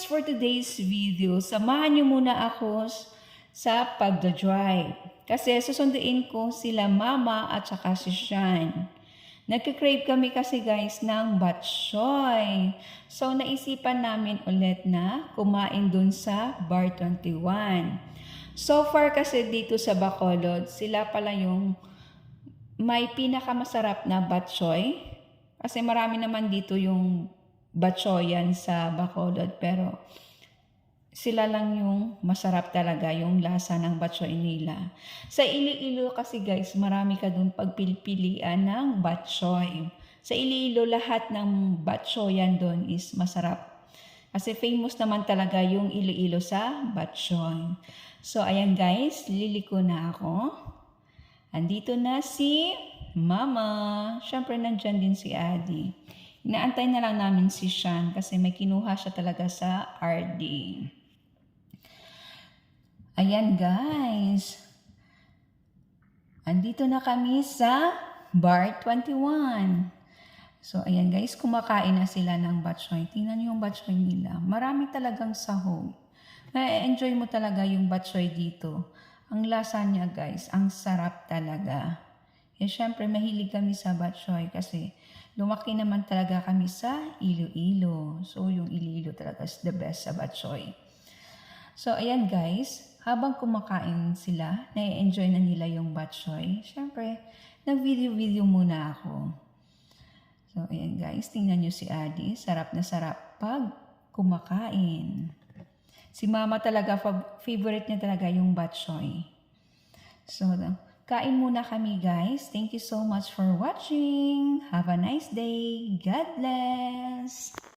for today's video, samahan niyo muna ako sa pagdadrive. Kasi susunduin ko sila mama at saka si Sean. Nagka-crave kami kasi guys ng batchoy. So naisipan namin ulit na kumain dun sa Bar 21. So far kasi dito sa Bacolod, sila pala yung may pinakamasarap na batchoy. Kasi marami naman dito yung batchoyan sa Bacolod, pero sila lang yung masarap talaga yung lasa ng batchoy nila. Sa Iloilo kasi guys, marami ka dun pagpipilian ng batchoy. Sa Iloilo, lahat ng batchoyan dun is masarap. Kasi famous naman talaga yung Iloilo sa batchoy. So ayan guys, liliko na ako. Andito na si Mama. Siyempre nandyan din si Adi. Inaantay na lang namin si Sean kasi may kinuha siya talaga sa RD. Ayan guys. Andito na kami sa Bar 21. So ayan guys, kumakain na sila ng batchoy. Tingnan niyo yung batchoy nila. Marami talagang sahog. Ma-enjoy mo talaga yung batchoy dito. Ang lasa niya guys, ang sarap talaga. Eh syempre mahilig kami sa batchoy kasi lumaki naman talaga kami sa Iloilo. So yung Iloilo talaga is the best sa batchoy. So ayan guys, habang kumakain sila, na-enjoy na nila yung batchoy. Syempre, nag-video-video muna ako. So ayan guys, tingnan nyo si Adi. Sarap na sarap pag kumakain. Si Mama talaga, favorite niya talaga yung batchoy. So, kain muna kami guys. Thank you so much for watching. Have a nice day. God bless.